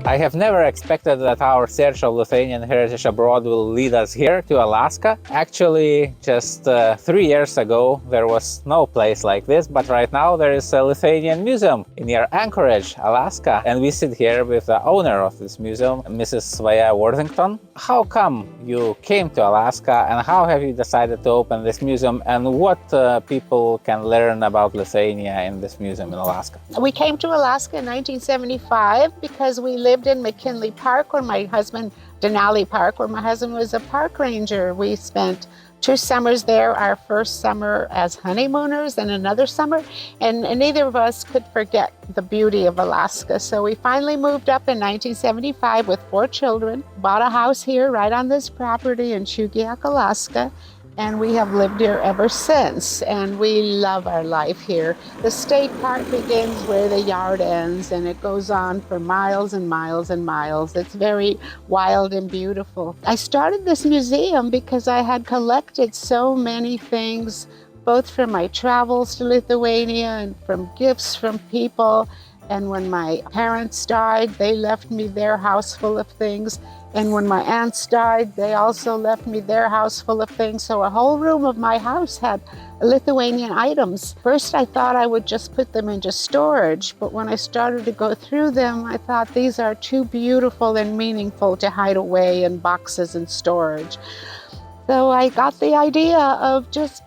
I have never expected that our search of Lithuanian heritage abroad will lead us here to Alaska. Actually, just 3 years ago, there was no place like this, but right now there is a Lithuanian Museum near Anchorage, Alaska, and we sit here with the owner of this museum, Mrs. Svaja Worthington. How come you came to Alaska, and how have you decided to open this museum, and what people can learn about Lithuania in this museum in Alaska? We came to Alaska in 1975 because we lived in McKinley Park, where my husband, Denali Park, where my husband was a park ranger. We spent 2 summers there, our first summer as honeymooners and another summer, and neither of us could forget the beauty of Alaska. So we finally moved up in 1975 with 4 children, bought a house here right on this property in Chugiak, Alaska, and we have lived here ever since, and we love our life here. The state park begins where the yard ends, and it goes on for miles and miles and miles. It's very wild and beautiful. I started this museum because I had collected so many things, both from my travels to Lithuania and from gifts from people. And when my parents died, they left me their house full of things. And when my aunts died, they also left me their house full of things. So a whole room of my house had Lithuanian items. First, I thought I would just put them into storage, but when I started to go through them, I thought these are too beautiful and meaningful to hide away in boxes and storage. So I got the idea of just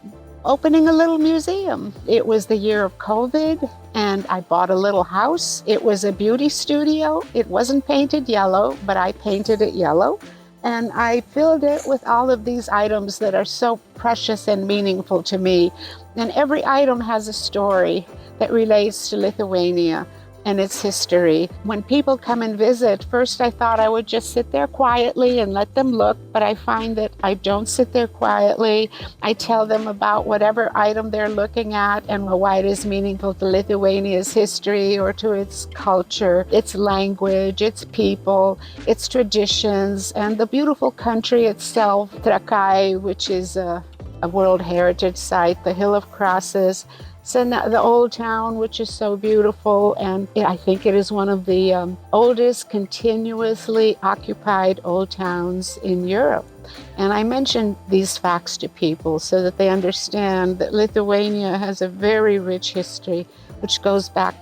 opening a little museum. It was the year of COVID, and I bought a little house. It was a beauty studio. It wasn't painted yellow, but I painted it yellow. And I filled it with all of these items that are so precious and meaningful to me. And every item has a story that relates to Lithuania and its history. When people come and visit, first I thought I would just sit there quietly and let them look, but I find that I don't sit there quietly. I tell them about whatever item they're looking at and why it is meaningful to Lithuania's history or to its culture, its language, its people, its traditions, and the beautiful country itself, Trakai, which is a World Heritage Site, the Hill of Crosses, the old town, which is so beautiful, and I think it is one of the oldest continuously occupied old towns in Europe. And I mention these facts to people so that they understand that Lithuania has a very rich history, which goes back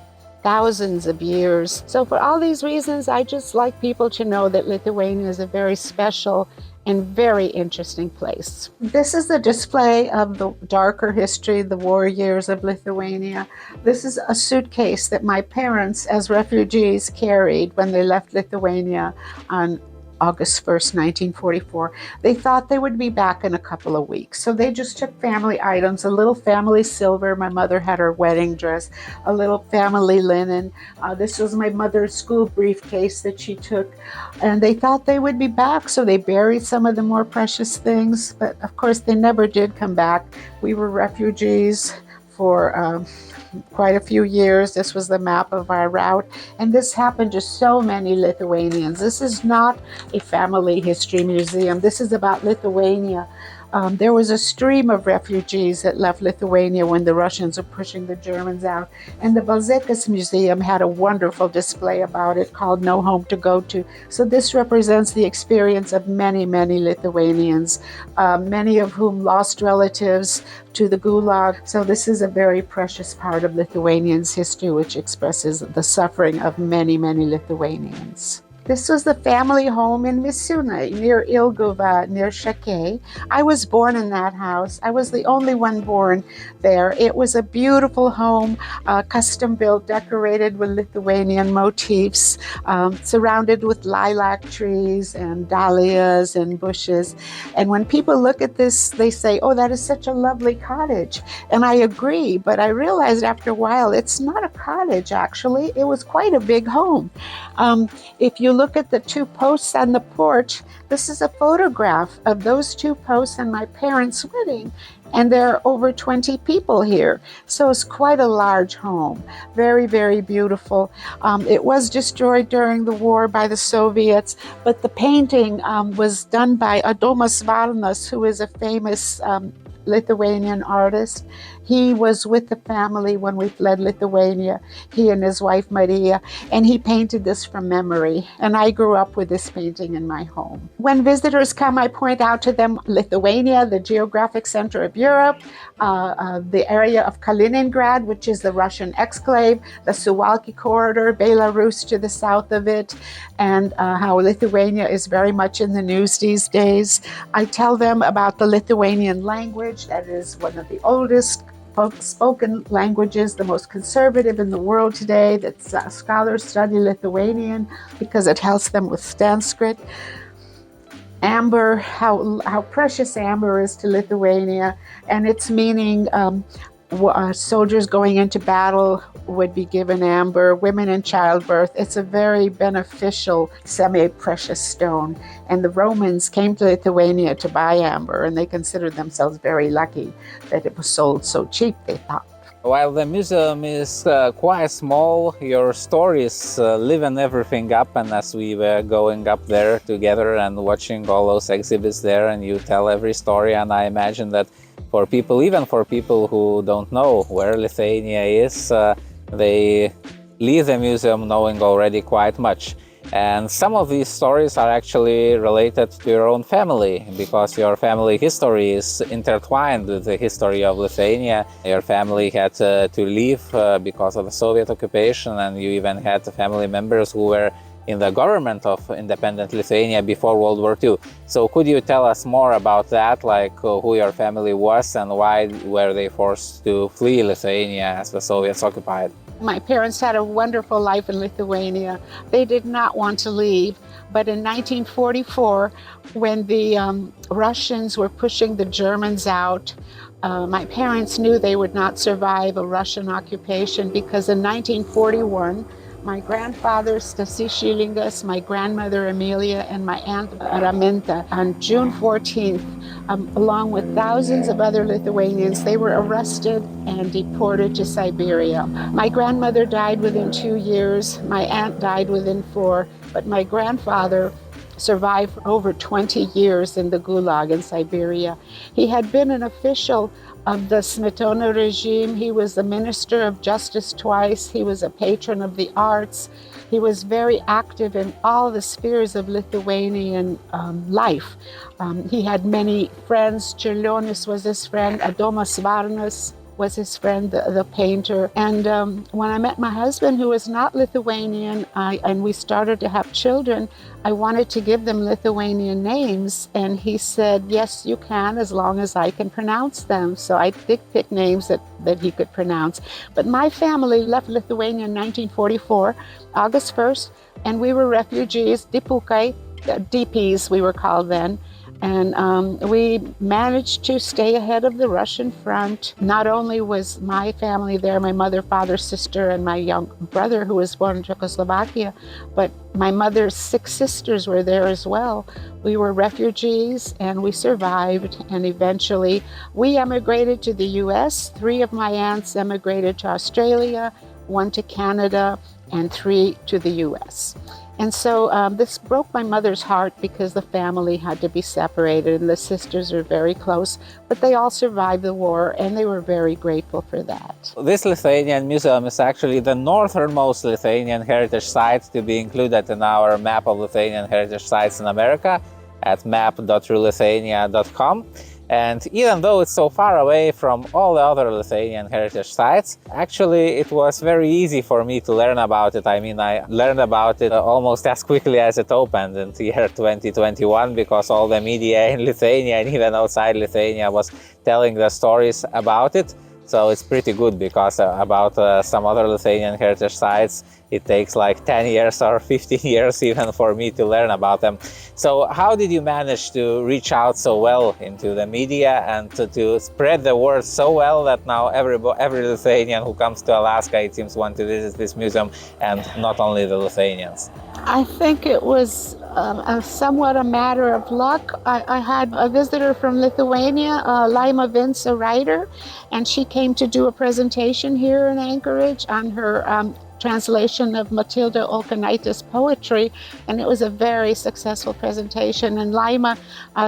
thousands of years. So for all these reasons, I just like people to know that Lithuania is a very special and very interesting place. This is a display of the darker history, the war years of Lithuania. This is a suitcase that my parents, as refugees, carried when they left Lithuania on August 1st, 1944. They thought they would be back in a couple of weeks. So they just took family items, a little family silver. My mother had her wedding dress, a little family linen. This was my mother's school briefcase that she took. And they thought they would be back, so they buried some of the more precious things. But of course, they never did come back. We were refugees for quite a few years. This was the map of our route, and this happened to so many Lithuanians. This is not a family history museum. This is about Lithuania. There was a stream of refugees that left Lithuania when the Russians were pushing the Germans out, and the Balzekas Museum had a wonderful display about it called No Home to Go To. So this represents the experience of many, many Lithuanians, many of whom lost relatives to the Gulag. So this is a very precious part of Lithuanians' history, which expresses the suffering of many, many Lithuanians. This was the family home in Misūnai, near Ilguva, near Šakiai. I was born in that house. I was the only one born there. It was a beautiful home, custom built, decorated with Lithuanian motifs, surrounded with lilac trees and dahlias and bushes. And when people look at this, they say, "Oh, that is such a lovely cottage." And I agree, but I realized after a while, it's not a cottage, actually. It was quite a big home. If you look at the 2 posts on the porch, this is a photograph of those 2 posts on my parents' wedding. And there are over 20 people here. So it's quite a large home. Very, very beautiful. It was destroyed during the war by the Soviets, but the painting was done by Adomas Varnas, who is a famous Lithuanian artist. He was with the family when we fled Lithuania, he and his wife Maria, and he painted this from memory. And I grew up with this painting in my home. When visitors come, I point out to them Lithuania, the geographic center of Europe, the area of Kaliningrad, which is the Russian exclave, the Suwalki corridor, Belarus to the south of it, and how Lithuania is very much in the news these days. I tell them about the Lithuanian language, that is one of the oldest spoken languages, the most conservative in the world today, that scholars study Lithuanian because it helps them with Sanskrit. Amber, how precious amber is to Lithuania, and its meaning, soldiers going into battle would be given amber, women in childbirth. It's a very beneficial semi-precious stone. And the Romans came to Lithuania to buy amber, and they considered themselves very lucky that it was sold so cheap, they thought. While the museum is quite small, your stories liven everything up, and as we were going up there together and watching all those exhibits there, and you tell every story, and I imagine that for people, even for people who don't know where Lithuania is, they leave the museum knowing already quite much. And some of these stories are actually related to your own family, because your family history is intertwined with the history of Lithuania. Your family had to leave because of the Soviet occupation, and you even had family members who were in the government of independent Lithuania before World War II. So could you tell us more about that, like who your family was and why were they forced to flee Lithuania as the Soviets occupied? My parents had a wonderful life in Lithuania. They did not want to leave, but in 1944, when the Russians were pushing the Germans out, my parents knew they would not survive a Russian occupation, because in 1941, my grandfather, Stasys Šilingas, my grandmother, Amelia, and my aunt, Raminta, on June 14th, along with thousands of other Lithuanians, they were arrested and deported to Siberia. My grandmother died within 2 years, my aunt died within 4, but my grandfather survived for over 20 years in the Gulag in Siberia. He had been an official of the Smetona regime. He was the Minister of Justice twice. He was a patron of the arts. He was very active in all the spheres of Lithuanian life. He had many friends. Čiurlionis was his friend. Adomas Varnas was his friend, the painter. And when I met my husband, who was not Lithuanian, and we started to have children, I wanted to give them Lithuanian names. And he said, yes, you can, as long as I can pronounce them. So I did pick names that he could pronounce. But my family left Lithuania in 1944, August 1st, and we were refugees, dipukai, DPs we were called then. And we managed to stay ahead of the Russian front. Not only was my family there, my mother, father, sister, and my young brother who was born in Czechoslovakia, but my mother's 6 sisters were there as well. We were refugees and we survived, and eventually we emigrated to the US. 3 of my aunts emigrated to Australia, 1 to Canada, and 3 to the US. And so this broke my mother's heart, because the family had to be separated, and the sisters are very close, but they all survived the war, and they were very grateful for that. This Lithuanian Museum is actually the northernmost Lithuanian heritage site to be included in our map of Lithuanian heritage sites in America at map.rulithuania.com. And even though it's so far away from all the other Lithuanian heritage sites, actually it was very easy for me to learn about it. I mean, I learned about it almost as quickly as it opened in the year 2021, because all the media in Lithuania and even outside Lithuania was telling the stories about it. So it's pretty good, because about some other Lithuanian heritage sites, it takes like 10 years or 15 years even for me to learn about them. So how did you manage to reach out so well into the media and to spread the word so well that now every Lithuanian who comes to Alaska, it seems, want to visit this museum, and not only the Lithuanians? I think it was somewhat a matter of luck. I had a visitor from Lithuania, Laima Vince, a writer, and she came to do a presentation here in Anchorage on her translation of Matilda Olkinaitės poetry, and it was a very successful presentation. And Laima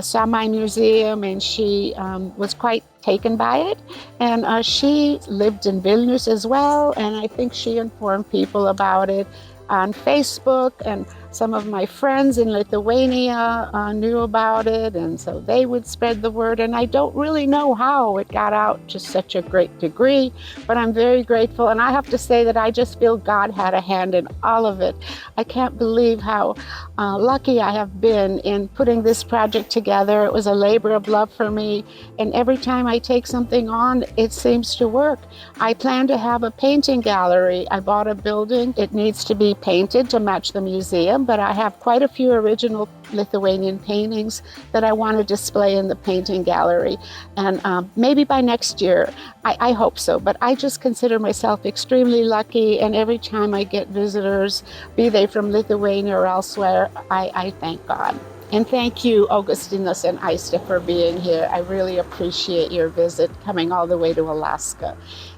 saw my museum, and she was quite taken by it. And she lived in Vilnius as well, and I think she informed people about it on Facebook, and some of my friends in Lithuania knew about it, and so they would spread the word. And I don't really know how it got out to such a great degree, but I'm very grateful. And I have to say that I just feel God had a hand in all of it. I can't believe how lucky I have been in putting this project together. It was a labor of love for me, and every time I take something on, it seems to work. I plan to have a painting gallery. I bought a building. It needs to be painted to match the museum, but I have quite a few original Lithuanian paintings that I want to display in the painting gallery. And maybe by next year, I hope so, but I just consider myself extremely lucky, and every time I get visitors, be they from Lithuania or elsewhere, I thank God. And thank you, Augustinas and Aistė, for being here. I really appreciate your visit, coming all the way to Alaska,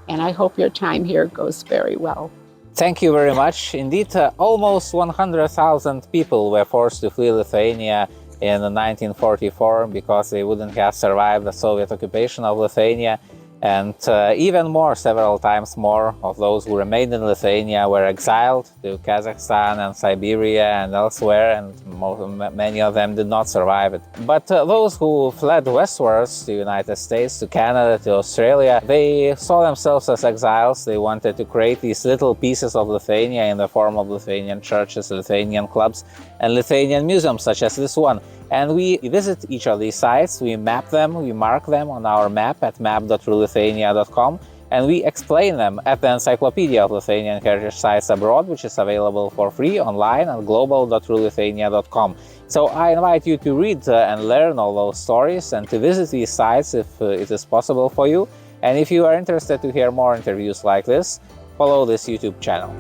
and I hope your time here goes very well. Thank you very much. Indeed, almost 100,000 people were forced to flee Lithuania in 1944 because they wouldn't have survived the Soviet occupation of Lithuania. And even more, several times more, of those who remained in Lithuania were exiled to Kazakhstan and Siberia and elsewhere, and many of them did not survive it. But those who fled westwards to the United States, to Canada, to Australia, they saw themselves as exiles. They wanted to create these little pieces of Lithuania in the form of Lithuanian churches, Lithuanian clubs, and Lithuanian museums, such as this one. And we visit each of these sites, we map them, we mark them on our map at map.lithuania.com, and we explain them at the Encyclopedia of Lithuanian Heritage Sites Abroad, which is available for free online at global.lithuania.com. So I invite you to read and learn all those stories, and to visit these sites if it is possible for you. And if you are interested to hear more interviews like this, follow this YouTube channel.